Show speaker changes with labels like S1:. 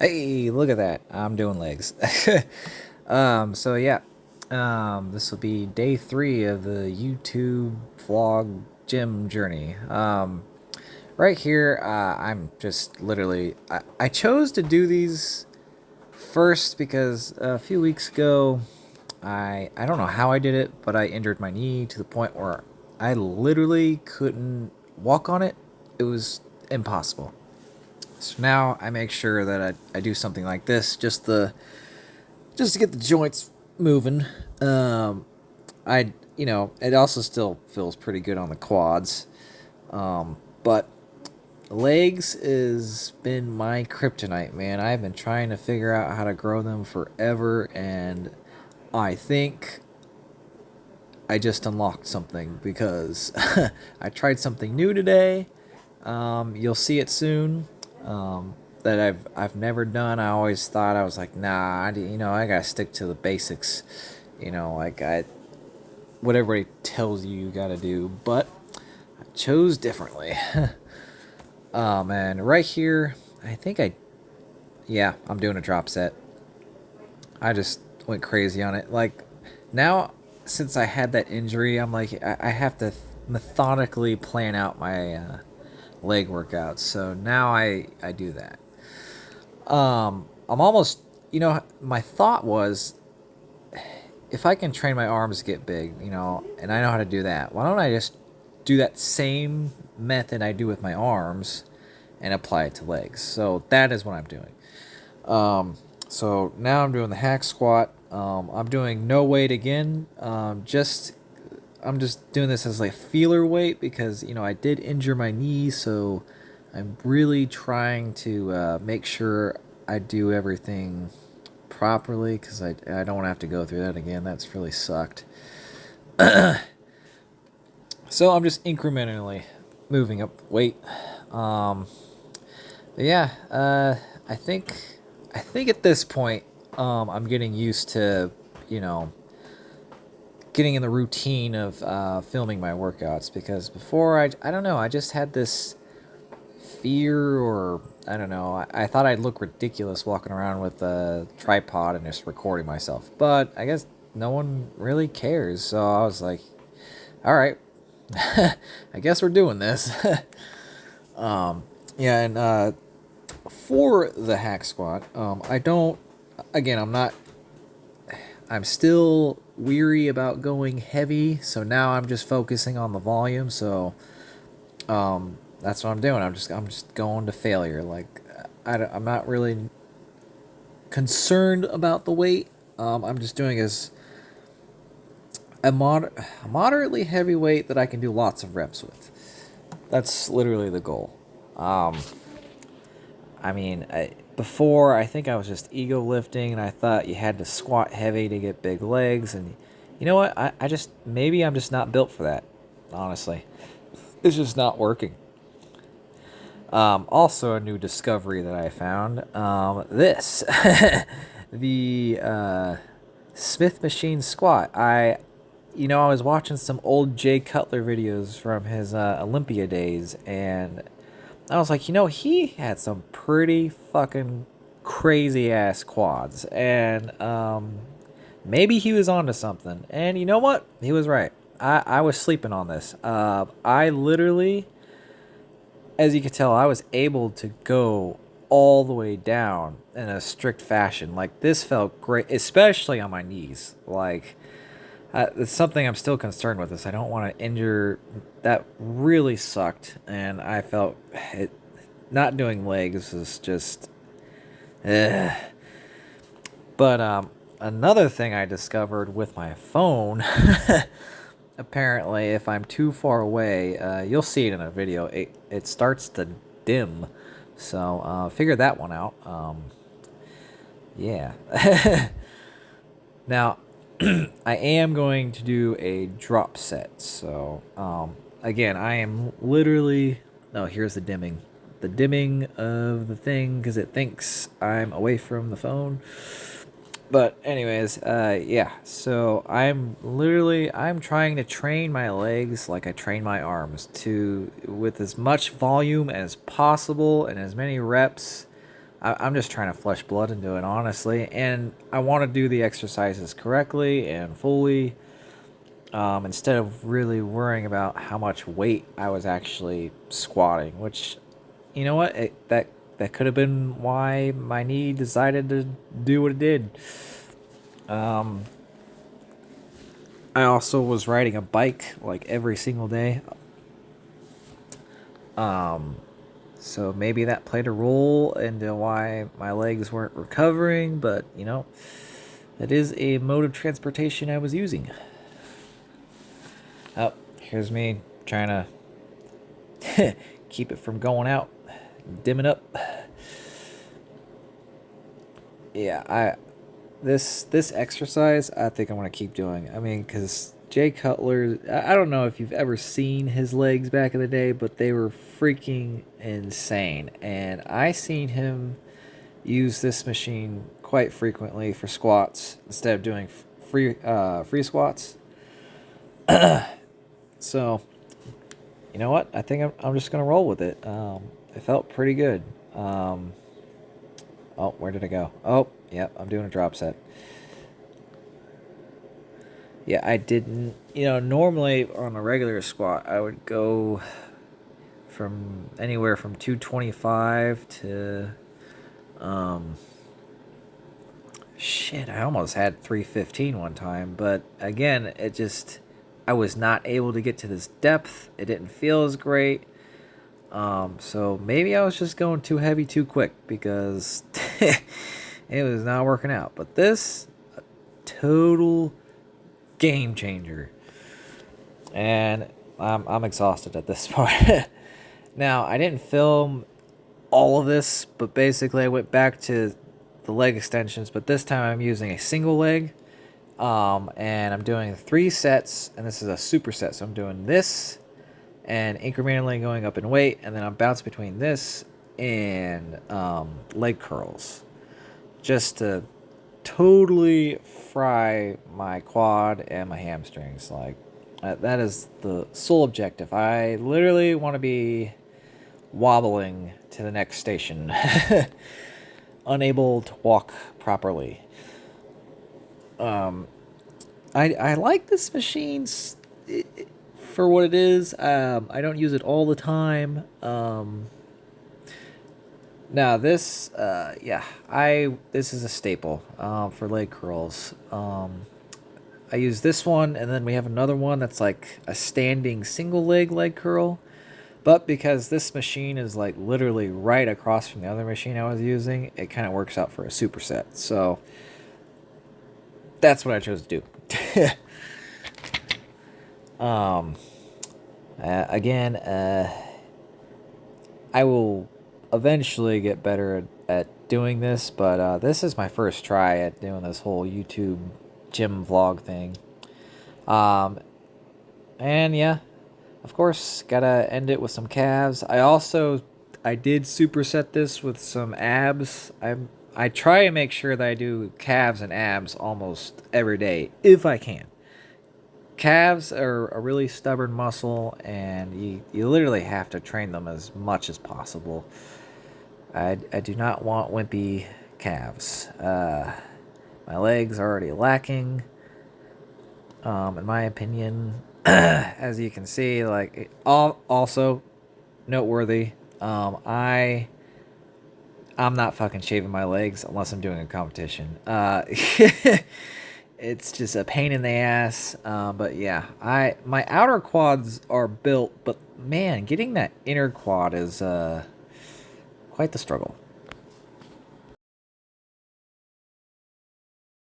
S1: Hey, look at that. I'm doing legs. So yeah. This will be day 3 of the YouTube vlog gym journey. Right here, I'm just literally I chose to do these first because a few weeks ago I don't know how I did it, but I injured my knee to the point where I literally couldn't walk on it. It was impossible. So now I make sure that I do something like this just to get the joints moving. I it also still feels pretty good on the quads, but legs has been my kryptonite, man. I've been trying to figure out how to grow them forever, and I think I just unlocked something because I tried something new today. You'll see it soon. That I've never done. I always thought I was like, nah, I gotta stick to the basics. Like I what everybody tells you you gotta do. But I chose differently. And right here, I think yeah, I'm doing a drop set. I just went crazy on it. Like now, since I had that injury, I'm like I have to methodically plan out my leg workouts. So now I do that. I'm almost, my thought was if I can train my arms to get big, and I know how to do that, why don't I just do that same method I do with my arms and apply it to legs? So that is what I'm doing. So now I'm doing the hack squat. I'm doing no weight again. I'm just doing this as like feeler weight because I did injure my knee, so I'm really trying to make sure I do everything properly because I don't want to have to go through that again. That's really sucked. So I'm just incrementally moving up weight. Um, but yeah, I think at this point I'm getting used to you know getting in the routine of filming my workouts because before I don't know, I just had this fear, or I don't know, I thought I'd look ridiculous walking around with a tripod and just recording myself, but I guess no one really cares, so I was like, all right. I guess we're doing this. Yeah, and for the hack squat, I don't, again, I'm still weary about going heavy, so now I'm just focusing on the volume. So that's what I'm doing. I'm just going to failure. Like I'm not really concerned about the weight. I'm just doing as a moderately heavy weight that I can do lots of reps with. That's literally the goal. Um, before I think I was just ego lifting, and I thought you had to squat heavy to get big legs, and you know what? I just maybe I'm just not built for that. Honestly, it's just not working. Also, a new discovery that I found. This, the Smith machine squat. I was watching some old Jay Cutler videos from his Olympia days, and I was like, he had some pretty fucking crazy ass quads, and maybe he was onto something. And you know what? He was right. I was sleeping on this. I literally, as you can tell, I was able to go all the way down in a strict fashion. Like this felt great, especially on my knees. Like it's something I'm still concerned with. This I don't want to injure. That really sucked, and I felt it. Not doing legs is just. Ugh. But another thing I discovered with my phone. Apparently, if I'm too far away, you'll see it in a video. It starts to dim, so figure that one out. Yeah. Now, I am going to do a drop set. So, again, I am literally. No, here's the dimming. The dimming of the thing because it thinks I'm away from the phone. But anyways, yeah. So I'm trying to train my legs like I train my arms to with as much volume as possible and as many reps I'm just trying to flush blood into it, honestly, and I want to do the exercises correctly and fully, instead of really worrying about how much weight I was actually squatting. Which, you know what, that could have been why my knee decided to do what it did. Um, I also was riding a bike like every single day. Um, so maybe that played a role into why my legs weren't recovering, but you know, it is a mode of transportation I was using. Oh, here's me trying to keep it from going out, dim it up. Yeah, this exercise I think I want to keep doing. I mean, because Jay Cutler, I don't know if you've ever seen his legs back in the day, but they were freaking insane. And I seen him use this machine quite frequently for squats instead of doing free squats. So you know what? I think I'm just gonna roll with it. It felt pretty good. Oh, where did I go? Oh, yep, I'm doing a drop set. Yeah, I didn't. You know, normally on a regular squat, I would go from anywhere from 225 to um shit, I almost had 315 one time, but again, it just I was not able to get to this depth. It didn't feel as great. So maybe I was just going too heavy too quick because it was not working out. But this total game changer. And I'm exhausted at this point. Now, I didn't film all of this, but basically I went back to the leg extensions, but this time I'm using a single leg. And I'm doing 3 sets, and this is a superset. So I'm doing this and incrementally going up in weight, and then I'm bouncing between this and leg curls just to totally fry my quad and my hamstrings. Like, that is the sole objective. I literally want to be wobbling to the next station, unable to walk properly. I like this machine for what it is. I don't use it all the time. Now this, yeah, this is a staple for leg curls. I use this one, and then we have another one that's like a standing single leg curl. But because this machine is like literally right across from the other machine I was using, it kind of works out for a superset. So that's what I chose to do. um, again, I will eventually get better at doing this, but this is my first try at doing this whole YouTube gym vlog thing. Um, and yeah, of course, gotta end it with some calves. I did superset this with some abs. I try and make sure that I do calves and abs almost every day if I can. Calves are a really stubborn muscle, and you literally have to train them as much as possible. I do not want wimpy calves. My legs are already lacking, in my opinion. As you can see, like, also noteworthy, I'm not fucking shaving my legs unless I'm doing a competition. It's just a pain in the ass. But yeah, my outer quads are built, but man, getting that inner quad is quite the struggle.